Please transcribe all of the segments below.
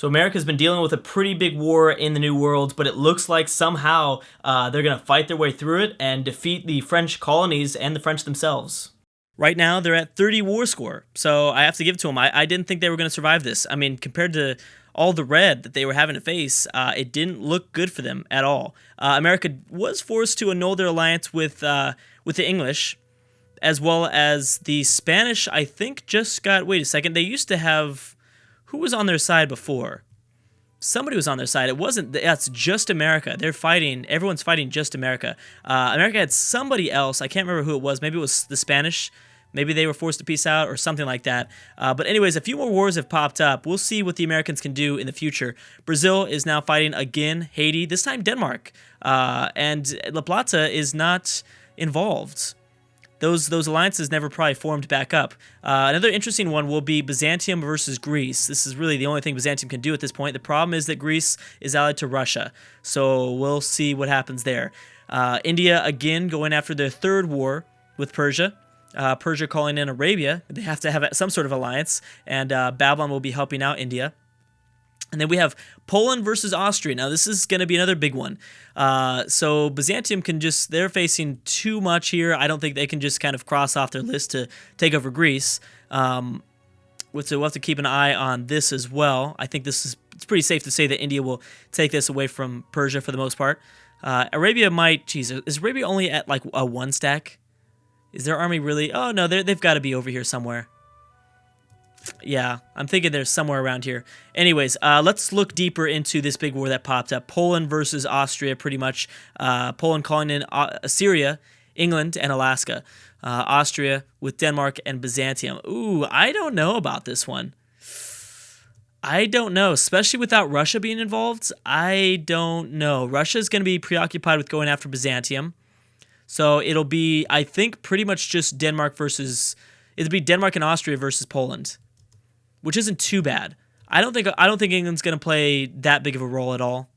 So America's been dealing with a pretty big war in the New World, but it looks like somehow they're going to fight their way through it and defeat the French colonies and the French themselves. Right now, they're at 30 war score, so I have to give it to them. I didn't think they were going to survive this. I mean, compared to all the red that they were having to face, it didn't look good for them at all. America was forced to annul their alliance with the English, as well as the Spanish. I think just got. Wait a second. They used to have. Who was on their side before? Somebody was on their side. It wasn't. That's just America. They're fighting. Everyone's fighting just America. America had somebody else. I can't remember who it was. Maybe it was the Spanish. Maybe they were forced to peace out or something like that. But anyways, a few more wars have popped up. We'll see what the Americans can do in the future. Brazil is now fighting again Haiti, this time Denmark. And La Plata is not involved. Those alliances never probably formed back up. Another interesting one will be Byzantium versus Greece. This is really the only thing Byzantium can do at this point. The problem is that Greece is allied to Russia, so we'll see what happens there. India, again, going after their third war with Persia. Persia calling in Arabia. They have to have some sort of alliance, and Babylon will be helping out India. And then we have Poland versus Austria. Now, this is going to be another big one. So Byzantium they're facing too much here. I don't think they can just kind of cross off their list to take over Greece. So we'll have to keep an eye on this as well. I think it's pretty safe to say that India will take this away from Persia for the most part. Arabia might, geez, is Arabia only at like a 1 stack? Is their army really? Oh, no, they've got to be over here somewhere. Yeah, I'm thinking they're somewhere around here. Anyways, let's look deeper into this big war that popped up. Poland versus Austria, pretty much. Poland calling in Syria, England, and Alaska. Austria with Denmark and Byzantium. Ooh, I don't know about this one. I don't know, especially without Russia being involved. I don't know. Russia's going to be preoccupied with going after Byzantium. So it'll be, I think, pretty much just Denmark versus... It'll be Denmark and Austria versus Poland, which isn't too bad. I don't think England's going to play that big of a role at all,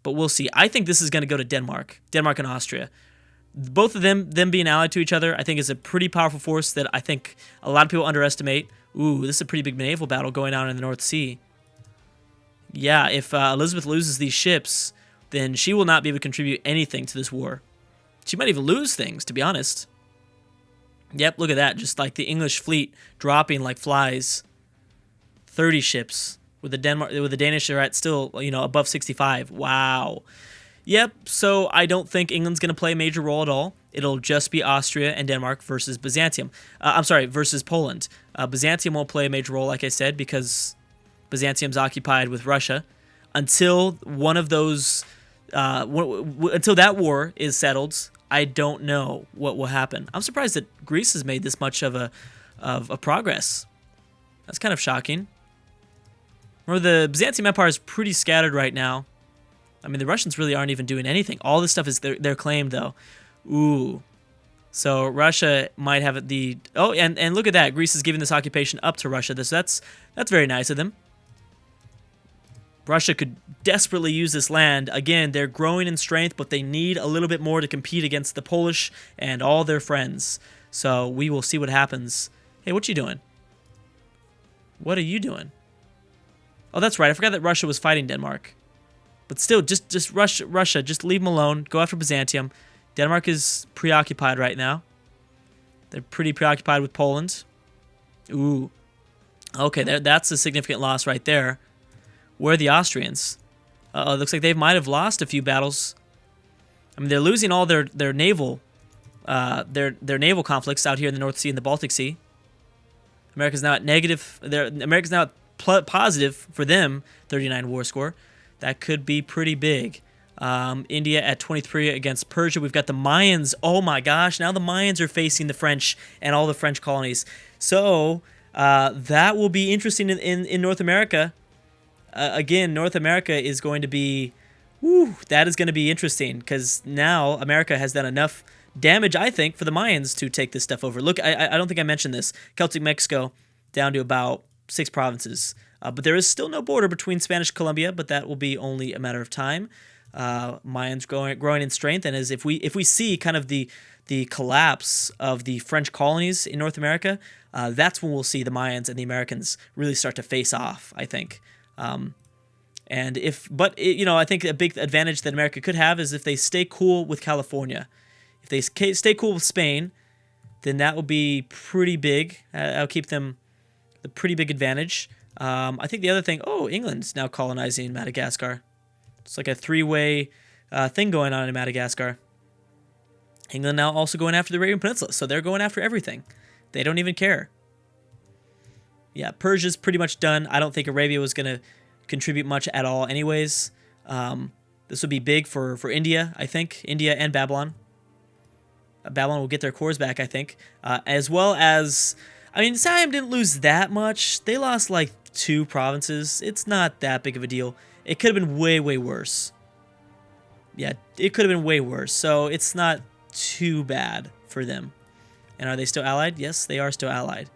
but we'll see. I think this is going to go to Denmark and Austria. Both of them being allied to each other, I think is a pretty powerful force that I think a lot of people underestimate. Ooh, this is a pretty big naval battle going on in the North Sea. Yeah, if Elizabeth loses these ships, then she will not be able to contribute anything to this war. She might even lose things, to be honest. Yep, look at that. Just like the English fleet dropping like flies. 30 ships with the Danish are at still, above 65. Wow. Yep, so I don't think England's going to play a major role at all. It'll just be Austria and Denmark versus Byzantium. Versus Poland. Byzantium won't play a major role, like I said, because Byzantium's occupied with Russia until one of those until that war is settled. I don't know what will happen. I'm surprised that Greece has made this much of a progress. That's kind of shocking. Remember, the Byzantium Empire is pretty scattered right now. I mean, the Russians really aren't even doing anything. All this stuff is their claim, though. Ooh. So Russia might have the... Oh, and look at that. Greece is giving this occupation up to Russia. That's very nice of them. Russia could desperately use this land. Again, they're growing in strength, but they need a little bit more to compete against the Polish and all their friends. So we will see what happens. Hey, what you doing? What are you doing? Oh, that's right. I forgot that Russia was fighting Denmark. But still, just Russia. Just leave them alone. Go after Byzantium. Denmark is preoccupied right now. They're pretty preoccupied with Poland. Ooh. Okay, that's a significant loss right there. Where are the Austrians? It looks like they might have lost a few battles. I mean, they're losing all their naval naval conflicts out here in the North Sea and the Baltic Sea. America's now at negative. America's now at positive for them. 39 war score. That could be pretty big. India at 23 against Persia. We've got the Mayans. Oh my gosh! Now the Mayans are facing the French and all the French colonies. So that will be interesting in North America. Again, North America is going to be, that is going to be interesting because now America has done enough damage, I think, for the Mayans to take this stuff over. Look, I don't think I mentioned this. Celtic Mexico down to about 6 provinces. But there is still no border between Spanish Colombia, but that will be only a matter of time. Mayans growing in strength, and as if we see kind of the collapse of the French colonies in North America, that's when we'll see the Mayans and the Americans really start to face off, I think. And you know, I think a big advantage that America could have is if they stay cool with California. If they stay cool with Spain, then that will be pretty big. That'll keep them the pretty big advantage. I think the other thing, oh, England's now colonizing Madagascar. It's like a three-way thing going on in Madagascar. England now also going after the Arabian Peninsula, so they're going after everything. They don't even care. Yeah, Persia's pretty much done. I don't think Arabia was going to contribute much at all anyways. This would be big for India, I think. India and Babylon. Babylon will get their cores back, I think. As well as, I mean, Siam didn't lose that much. They lost like 2 provinces. It's not that big of a deal. It could have been way, way worse. Yeah, it could have been way worse. So it's not too bad for them. And are they still allied? Yes, they are still allied.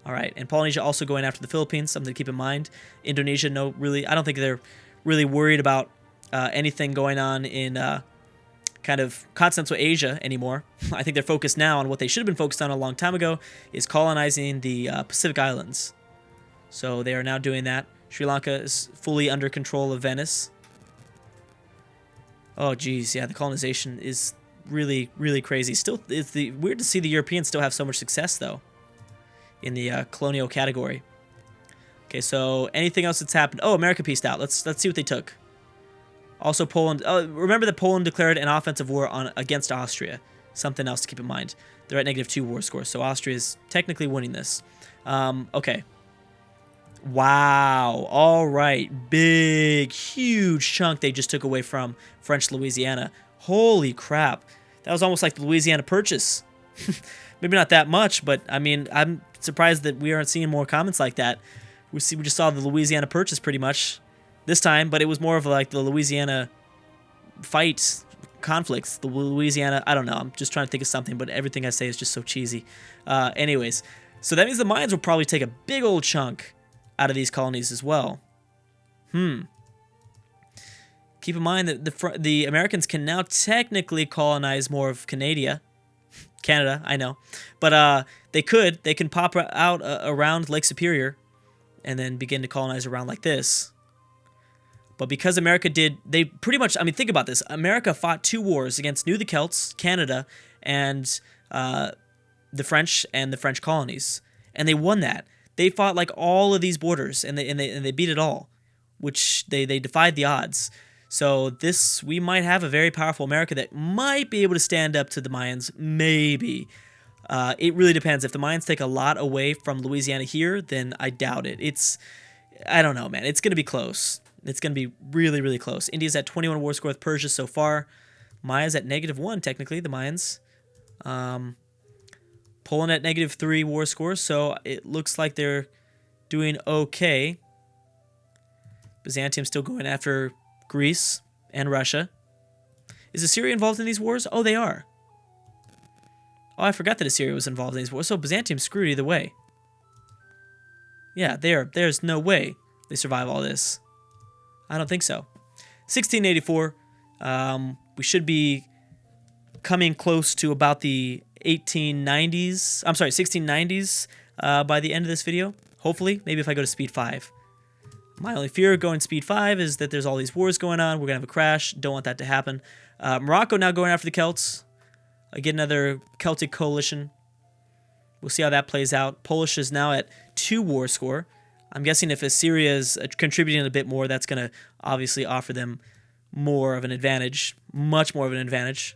All right, and Polynesia also going after the Philippines, something to keep in mind. Indonesia, no, really, I don't think they're really worried about anything going on in kind of continental Asia anymore. I think they're focused now on what they should have been focused on a long time ago, is colonizing the Pacific Islands. So they are now doing that. Sri Lanka is fully under control of Venice. Oh, geez, yeah, the colonization is really, really crazy. Still, it's weird to see the Europeans still have so much success, though, in the colonial category. Okay, so anything else that's happened? Oh, America pieced out. Let's see what they took. Also, Poland. Oh, remember that Poland declared an offensive war against Austria. Something else to keep in mind. They're at -2 war score, so Austria is technically winning this. Okay. Wow. All right. Big, huge chunk they just took away from French Louisiana. Holy crap. That was almost like the Louisiana Purchase. Maybe not that much, but I mean, I'm surprised that we aren't seeing more comments like that. We just saw the Louisiana Purchase pretty much this time, but it was more of like the Louisiana conflicts. The Louisiana, I don't know. I'm just trying to think of something, but everything I say is just so cheesy. Anyways, so that means the Mayans will probably take a big old chunk out of these colonies as well. Keep in mind that the Americans can now technically colonize more of Canada, I know. But they can pop out around Lake Superior and then begin to colonize around like this. But because America they pretty much, I mean, think about this. America fought 2 wars against the Celts, Canada, and the French and the French colonies. And they won that. They fought like all of these borders, and they beat it all, which they defied the odds. So we might have a very powerful America that might be able to stand up to the Mayans, maybe. It really depends. If the Mayans take a lot away from Louisiana here, then I doubt it. I don't know, man. It's going to be close. It's going to be really, really close. India's at 21 war score with Persia so far. Maya's at -1, technically, the Mayans. Poland at -3 war score, so it looks like they're doing okay. Byzantium still going after Greece and Russia. Is Assyria involved in these wars? Oh, they are. Oh, I forgot that Assyria was involved in these wars. So Byzantium's screwed either way. Yeah, there's no way they survive all this. I don't think so. 1684. We should be coming close to about the 1890s. I'm sorry, 1690s by the end of this video. Hopefully, maybe if I go to speed 5. My only fear going speed 5 is that there's all these wars going on. We're going to have a crash. Don't want that to happen. Morocco now going after the Celts. Again, another Celtic coalition. We'll see how that plays out. Polish is now at 2 war score. I'm guessing if Assyria is contributing a bit more, that's going to obviously offer them more of an advantage. Much more of an advantage.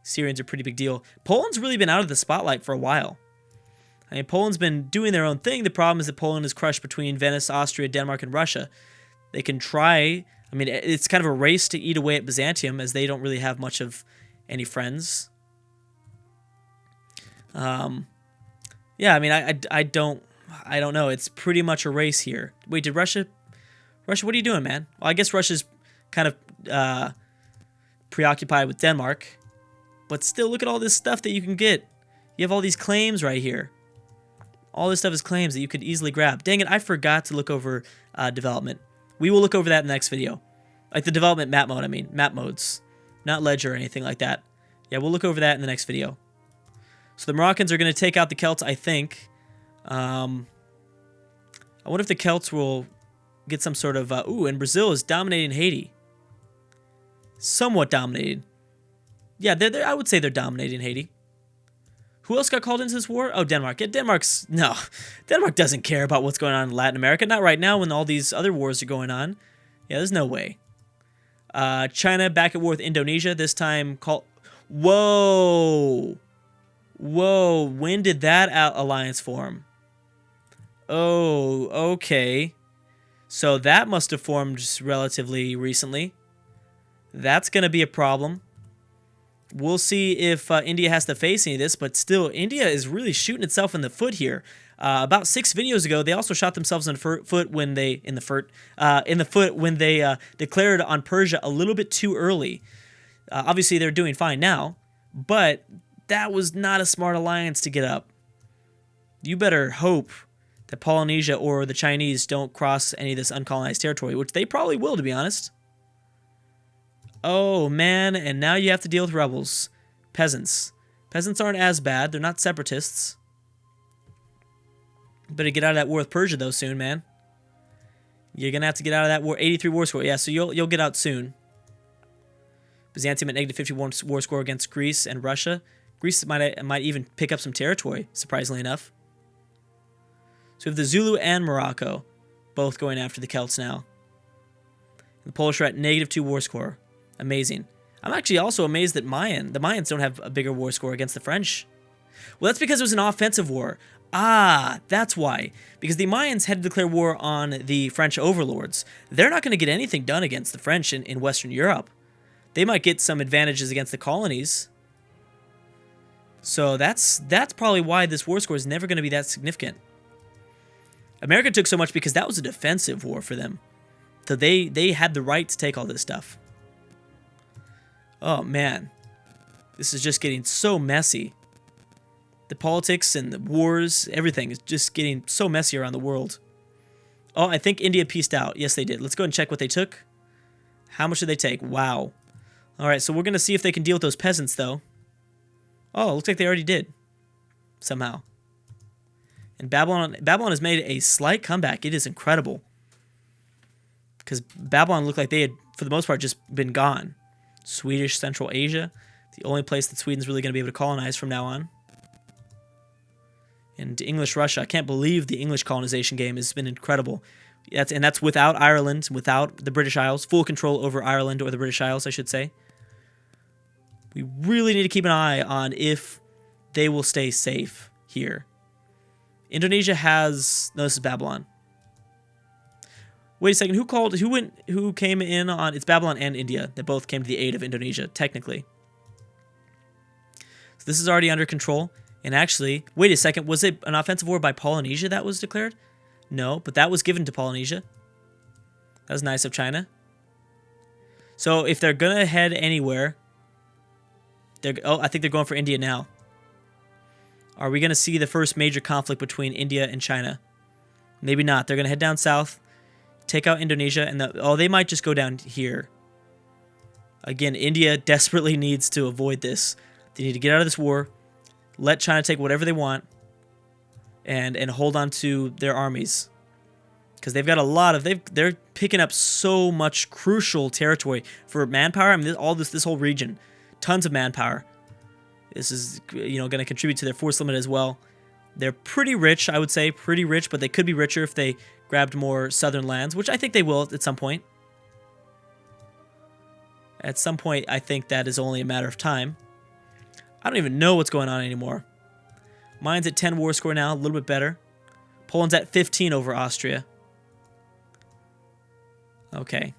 Syrians are a pretty big deal. Poland's really been out of the spotlight for a while. I mean, Poland's been doing their own thing. The problem is that Poland is crushed between Venice, Austria, Denmark, and Russia. They can try. I mean, it's kind of a race to eat away at Byzantium, as they don't really have much of any friends. Yeah, I mean, I don't know. It's pretty much a race here. Wait, did Russia, what are you doing, man? Well, I guess Russia's kind of preoccupied with Denmark. But still, look at all this stuff that you can get. You have all these claims right here. All this stuff is claims that you could easily grab. Dang it, I forgot to look over development. We will look over that in the next video. Like the development map mode, I mean. Map modes. Not ledger or anything like that. Yeah, we'll look over that in the next video. So the Moroccans are going to take out the Celts, I think. I wonder if the Celts will get some sort of... ooh, and Brazil is dominating Haiti. Somewhat dominated. Yeah, I would say they're dominating Haiti. Who else got called into this war? Oh, Denmark. Yeah, Denmark's... No, Denmark doesn't care about what's going on in Latin America. Not right now when all these other wars are going on. Yeah, there's no way. China back at war with Indonesia. This time call... Whoa. Whoa. When did that alliance form? Oh, okay. So that must have formed just relatively recently. That's going to be a problem. We'll see if India has to face any of this, but still, India is really shooting itself in the foot here. About 6 videos ago, they also shot themselves in the foot when they declared on Persia a little bit too early. Obviously, they're doing fine now, but that was not a smart alliance to get up. You better hope that Polynesia or the Chinese don't cross any of this uncolonized territory, which they probably will, to be honest. Oh, man, and now you have to deal with rebels. Peasants. Peasants aren't as bad. They're not separatists. Better get out of that war with Persia, though, soon, man. You're going to have to get out of that war. 83 war score. Yeah, so you'll get out soon. Byzantium at negative 51 war score against Greece and Russia. Greece might even pick up some territory, surprisingly enough. So we have the Zulu and Morocco both going after the Celts now. The Polish are at negative 2 war score. Amazing. I'm actually also amazed that the Mayans don't have a bigger war score against the French. Well, that's because it was an offensive war. Ah, that's why. Because the Mayans had to declare war on the French overlords. They're not going to get anything done against the French in Western Europe. They might get some advantages against the colonies. So that's probably why this war score is never going to be that significant. America took so much because that was a defensive war for them. So they had the right to take all this stuff. Oh, man. This is just getting so messy. The politics and the wars, everything is just getting so messy around the world. Oh, I think India peaced out. Yes, they did. Let's go and check what they took. How much did they take? Wow. All right, so we're going to see if they can deal with those peasants, though. Oh, it looks like they already did. Somehow. And Babylon has made a slight comeback. It is incredible. Because Babylon looked like they had, for the most part, just been gone. Swedish Central Asia, the only place that Sweden's really going to be able to colonize from now on. And English Russia, I can't believe the English colonization game has been incredible. That's without Ireland, without the British Isles, full control over Ireland, or the British Isles, I should say. We really need to keep an eye on if they will stay safe here. Indonesia has... No, this is Babylon. Wait a second, who came in on... It's Babylon and India that both came to the aid of Indonesia, technically. So this is already under control. And actually, wait a second, was it an offensive war by Polynesia that was declared? No, but that was given to Polynesia. That was nice of China. So if they're going to head anywhere... I think they're going for India now. Are we going to see the first major conflict between India and China? Maybe not. They're going to head down south, take out Indonesia, and they might just go down here. Again, India desperately needs to avoid this. They need to get out of this war, let China take whatever they want, and hold on to their armies. Because they've got a lot of... They're picking up so much crucial territory for manpower. I mean, this whole region. Tons of manpower. This is, going to contribute to their force limit as well. They're pretty rich, I would say. Pretty rich, but they could be richer if they grabbed more southern lands, which I think they will at some point. At some point, I think that is only a matter of time. I don't even know what's going on anymore. Mine's at 10 war score now, a little bit better. Poland's at 15 over Austria. Okay.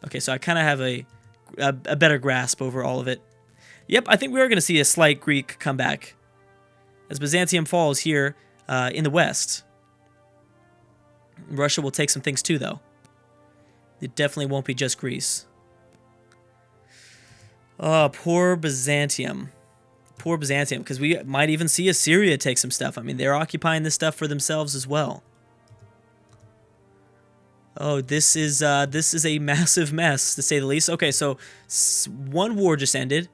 Okay, so I kind of have a better grasp over all of it. Yep, I think we are going to see a slight Greek comeback as Byzantium falls here in the west. Russia will take some things too, though. It definitely won't be just Greece. Oh, poor Byzantium. Poor Byzantium, because we might even see Assyria take some stuff. I mean, they're occupying this stuff for themselves as well. Oh, this is a massive mess, to say the least. Okay, so one war just ended.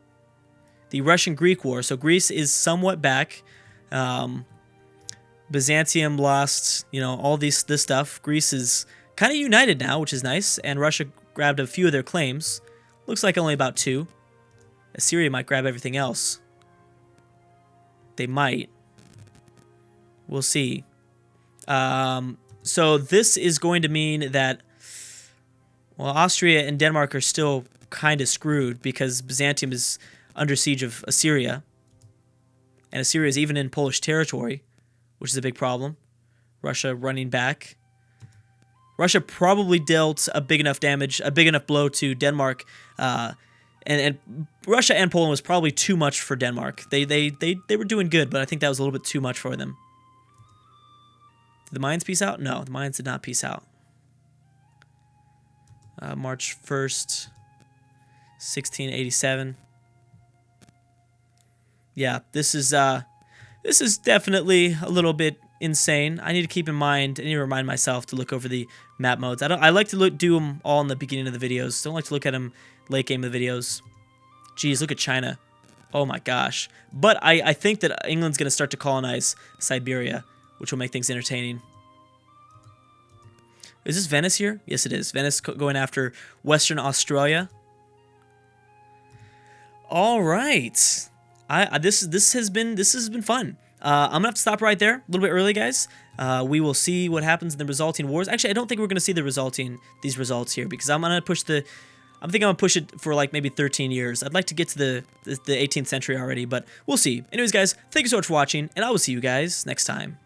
The Russian-Greek War. So Greece is somewhat back. Byzantium lost, all this stuff. Greece is kind of united now, which is nice. And Russia grabbed a few of their claims. Looks like only about 2. Assyria might grab everything else. They might. We'll see. So this is going to mean that, well, Austria and Denmark are still kind of screwed because Byzantium is under siege of Assyria. And Assyria is even in Polish territory, which is a big problem. Russia running back. Russia probably dealt a big enough damage, a big enough blow to Denmark. And Russia and Poland was probably too much for Denmark. They were doing good, but I think that was a little bit too much for them. Did the Mayans peace out? No, the Mayans did not peace out. March 1st, 1687. Yeah, this is definitely a little bit insane. I need to keep in mind, I need to remind myself to look over the map modes. I like to do them all in the beginning of the videos. Don't like to look at them late game of the videos. Geez, look at China. Oh my gosh. But I think that England's going to start to colonize Siberia, which will make things entertaining. Is this Venice here? Yes, it is. Venice going after Western Australia. All right. This has been fun. I'm gonna have to stop right there a little bit early, guys. We will see what happens in the resulting wars. Actually, I don't think we're gonna see these results here because I'm thinking I'm gonna push it for like maybe 13 years. I'd like to get to the 18th century already, but we'll see. Anyways, guys, thank you so much for watching, and I will see you guys next time.